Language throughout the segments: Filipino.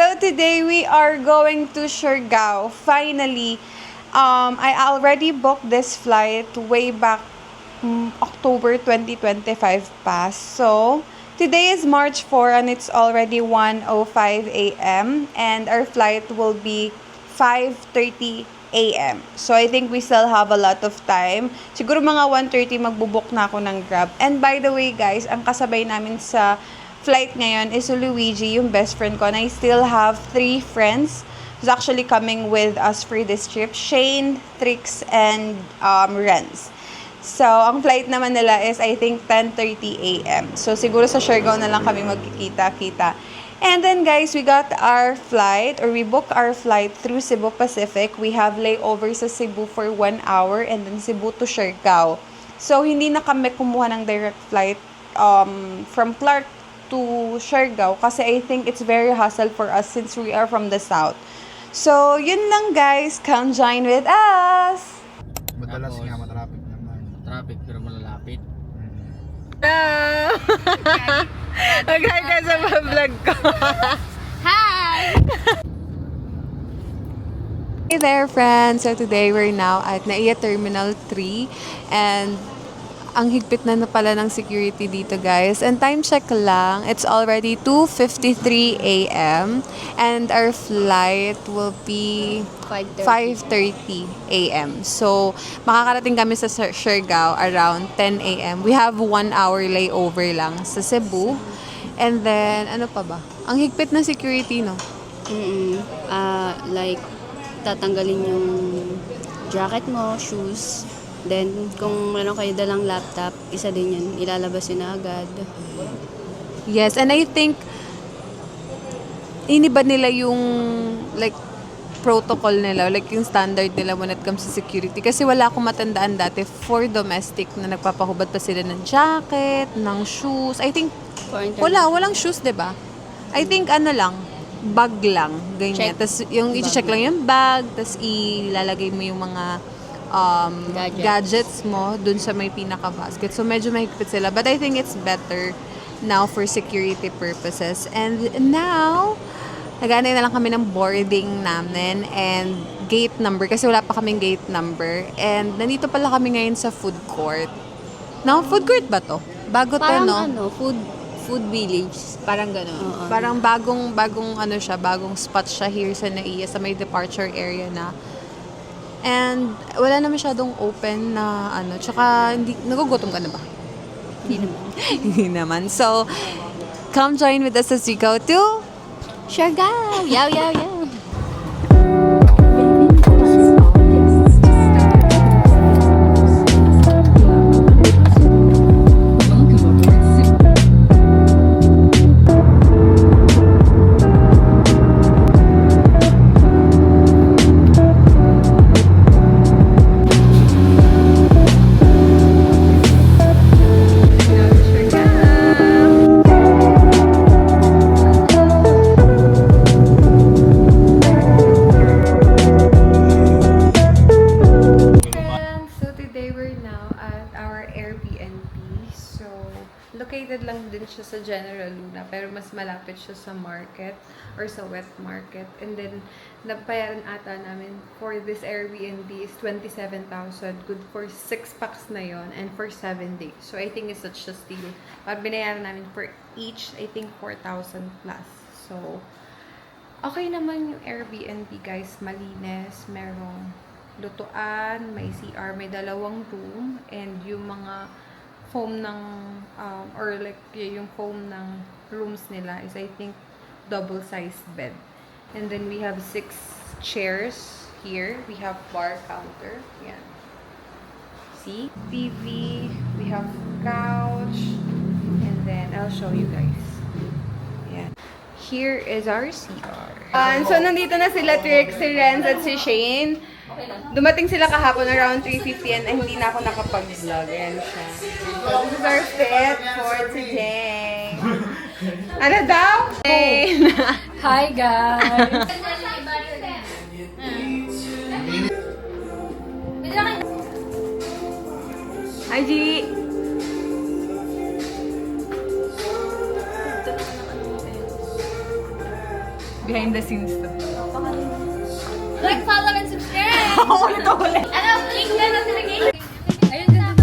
So today we are going to Siargao. Finally, I already booked this flight way back October 2025 pa. So today is March 4 and it's already 1:05 a.m. and our flight will be 5:30 a.m. So I think we still have a lot of time. Siguro mga 1:30 magbubook na ako ng Grab. And by the way guys, ang kasabay namin sa flight ngayon is Luigi, yung best friend ko. And I still have 3 friends who's actually coming with us for this trip. Shane, Trix, and Renz. So, ang flight naman nila is I think 10:30 a.m. So, siguro sa Siargao na lang kami magkikita-kita. And then guys, we got our flight or we booked our flight through Cebu Pacific. We have layover sa Cebu for 1 hour and then Cebu to Siargao. So, hindi na kami kumuha ng direct flight from Clark to Siargao kasi I think it's very hassle for us since we are from the south. So, yun lang guys. Come join with us! Madalas nga matraffic naman. Traffic pero malalapit. Mag-hi ka sa vlog ko. Hi! Hey there friends! So today we're now at NAIA Terminal 3 and ang higpit na pala ng security dito guys. And time check lang, it's already 2:53 a.m. and our flight will be 5:30 a.m. So, makakarating kami sa Siargao around 10 a.m. We have 1 hour layover lang sa Cebu. And then, ano pa ba? Ang higpit na security, no? Like, tatanggalin yung jacket mo, shoes. Then, kung meron kayo dalang laptop, isa din yun. Ilalabas yun na agad. Yes, and I think iniba nila yung like protocol nila, like yung standard nila when it comes to security. Kasi wala akong matandaan dati for domestic na nagpapahubad pa sila ng jacket, ng shoes. I think walang shoes, 'di ba? I think ano lang, bag lang, ganyan. Tapos yung i-check lang yung bag, tapos ilalagay mo yung mga gadgets mo dun sa may pinaka-basket. So, medyo mahigpit sila. But I think it's better now for security purposes. And now, nag-aanay na lang kami ng boarding namin and gate number kasi wala pa kaming gate number. And nandito pala kami ngayon sa food court. Now, food court ba to? Bago parang to, no? Food village. Parang gano'n. Parang bagong ano siya, bagong spot siya here sa NAIA, sa may departure area na. And wala na masyadong open na ano. Tsaka, nagugutom ka na ba? Hindi naman. Hindi naman. So, come join with us as we go to Siargao! Yaw, yaw, yaw! located lang din siya sa General Luna, pero mas malapit siya sa market or sa wet market. And then, nabayaran ata namin for this Airbnb is 27,000. Good for 6 packs na yon and for 7 days. So, I think it's such a steal. Pag binayaran namin for each, I think 4,000 plus. So, okay naman yung Airbnb, guys. Malinis, merong lutuan, may CR, may 2 room, and yung mga foam ng or like yung foam ng rooms nila is I think double-sized bed. And then we have 6 chairs here. We have bar counter. Yan. See? TV. We have couch. And then I'll show you guys. Yan. Here is our CR. So nandito na sila Trix, si Renz at si Shane. Dumating sila kahapon around 3:50 and hindi na ako nakapag-vlog. Ayan siya. So, this is our fit for today. Ano daw? Hey! Hi, guys! Hi, G! Behind the scenes to. Like, follow, and subscribe! Ulit. Ano, click na notification! Ayun, ganda na.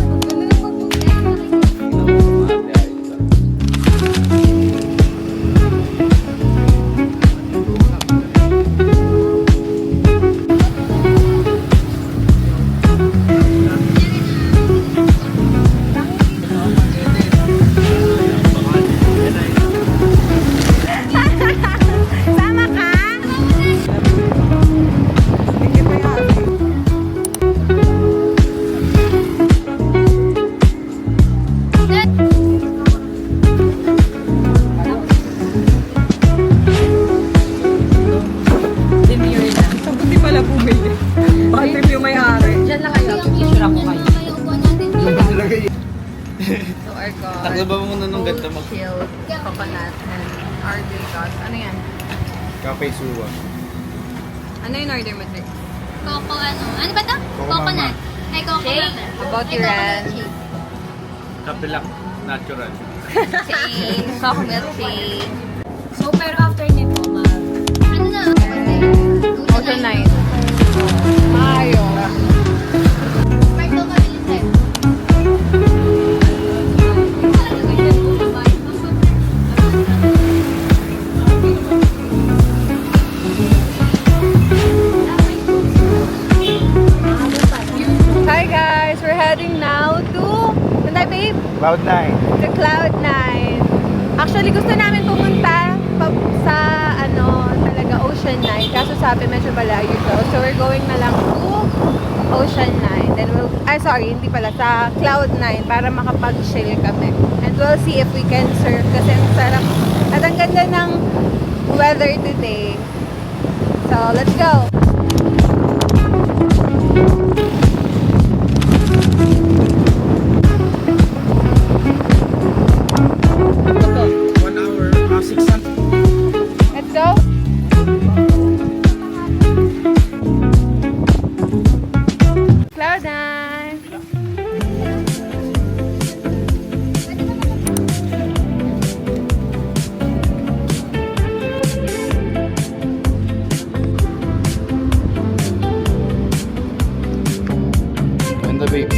Sama ka? Hindi pa yan. Demure na. So, buti pala bumili. Baka trip yung may-ari. Diyan lang kayo. Picture ako kayo. So, our God. Takbo ba muna nung ganda mo? Chilled coconut and order sauce. Ano yan? Cafe Suwa. Ano yung order mo, Trick? Coco ano? Ano ba to? Coconut. Ay, coconut. About your end. Kape lang. Natural. Shake. Coconut shake. So, pero after nito, ano na? Ocean Night. Mayo. Part ko mabilis eh. Hi guys! We're heading now to... Saan tayo, babe? Cloud9. To Cloud9. Actually, gusto namin pumunta sa, talaga Ocean 9. Kaso sabi, medyo malayo daw. So, we're going na lang to Ocean 9. Then hindi pala, sa Cloud9 para makapag-chill kami. And we'll see if we can surf kasi ang sarap. At ang ganda ng weather today. So, let's go! One hour. 600. Let's go! Cloud9! Ganda, babe.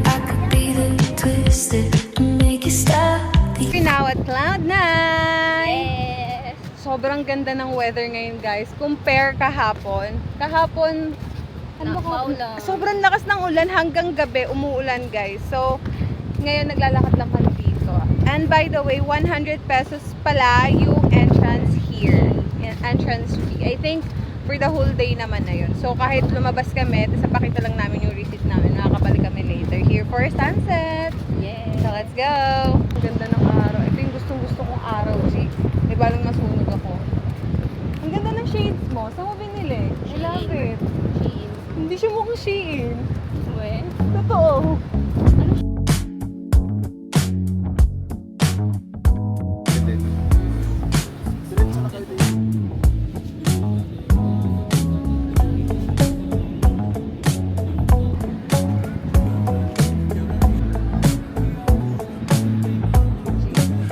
I could be the twisted and make you stop. We're now at Cloud9! Yes. Sobrang ganda ng weather ngayon, guys. Compare kahapon. Kahapon, Maulan. sobrang lakas ng ulan hanggang gabi, umuulan, guys. So, ngayon naglalakad lang kami dito. And by the way, 100 pesos pala yung entrance here. Entrance fee. I think for the whole day naman na yun. So, kahit lumabas kami, tapos napakita lang namin yung receipt namin, nakakabalik kami later here for sunset. Yes. So, let's go! Ang ganda ng araw. Ito yung gustong-gusto kong araw, G. Di ba lang masunog ako? Ang ganda ng shades mo. Saan mo binili? I love it. Shein. Hindi siya mukhang Shein. We. Totoo.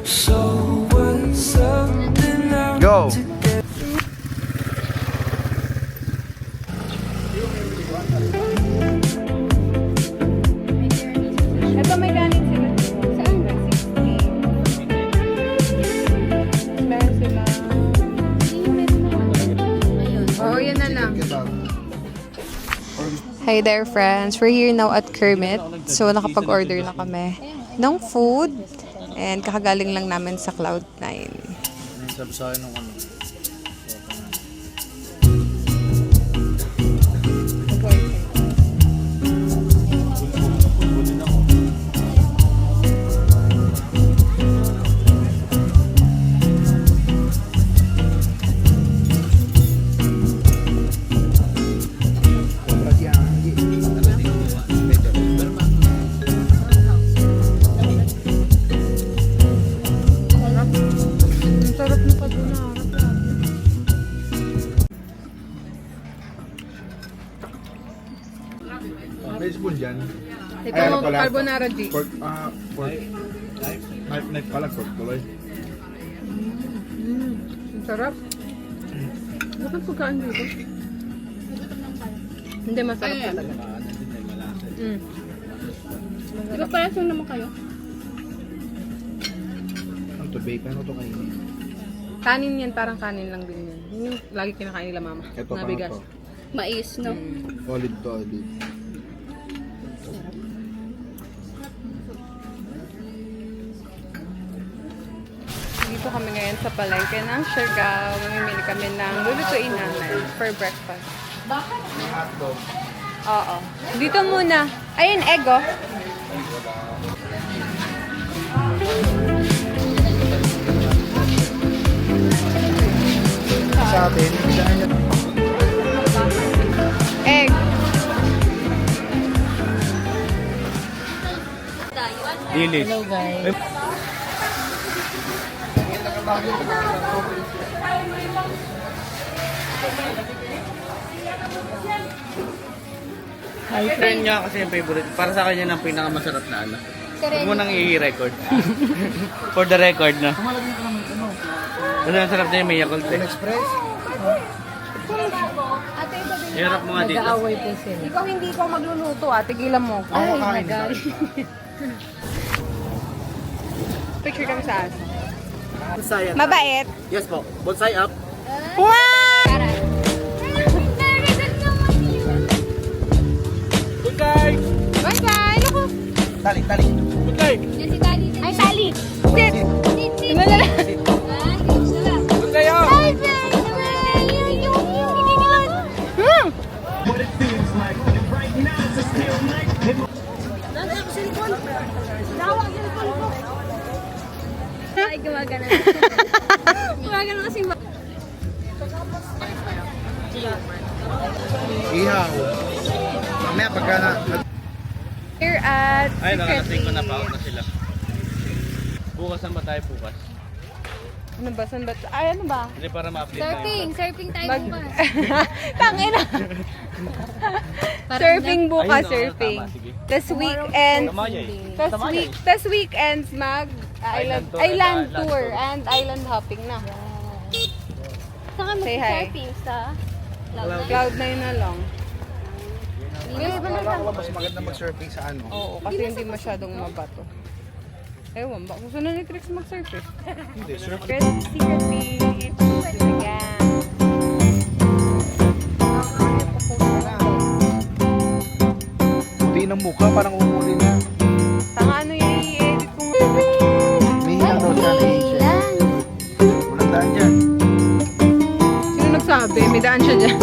So what's something I Go! Ito may ganit sila. Saan? 60. Meron sila. Oo, yan na lang. Hi there, friends. We're here now at Kermit. So, nakapag-order na kami ng food. And kakagaling lang namin sa Cloud9. Sabi sa akin nung ano. Ang sarap na paduna. May spoon dyan. Ito, Ay, ano pala? carbonara G. Pork, pork. Knife pala, pork tuloy. Ang sarap. Bakit pagkaan dito? Hindi, masarap talaga. Mm. Di ba parang saan naman kayo? Ang to babe, ano to kainin? Kanin yan, parang kanin lang din yan. Yun yung lagi kinakain nila mama. Ito, na bigas. paano to? Mais, no? Solid to, solid. Dito kami ngayon sa palengke ng Siargao. Mamimili kami ng lulutuin namin for breakfast. Hotdog. Oo. Dito muna. Ayun, egg oh. Sa atin, saan yan? Egg. Dilis. Hello guys. Friend niya kasi yung favorite. Para sa kanya ng pinakamasarap na ano. Huwag mo nang i-record. For the record, no? Kasi ang sarap niya yung may Yakult eh. Express? Hirap mo nga dito. Nag-aaway po sila. Ikaw hindi ko magluluto tigilan mo. Ay, nagalit. Picture kami sa aso. Bonsai. Mabait. Yes po. Bonsai up. Wow! Bonsai! Bye bye! Naku! Tali, tali. Bonsai! Yan si Daddy. Ay, Sally. Sit! Sit, sit. Ano na? Bonsai up! Ay, Sally. Yung. Ay, gumagana. Gumagana kasi ba? Ihaw. Mamaya pagka na... Here at Ay, nakarating ko na Secretly. pa na sila. Bukas na ba tayo bukas? Ano ba? Saan ba? Ay, ano ba? Hindi para ma-update tayo. Surfing. Surfing tayo Mag- bukas. Tangina! Surfing bukas, Ayun, oo, surfing. tama, sige. Tas weekend. Tamayay. Tas weekends mag Island tour, island land tour tour. and island hopping na. Saka Say hi. mag-surfing sa Cloud9 na lang. Wala ko mas maganda mag-surfing sa ano. Oo, kasi hindi masyadong mabato. Ewan ba? Gusto na ni Trix mag-surf eh. Hindi, surf. Secretly. Ayan. Puti ng mukha, parang umuli na. Tanga ano yung i-edit ko nga. May hilang daw siya na Asia. Walang daan dyan. Sino nagsabi? May daan siya dyan.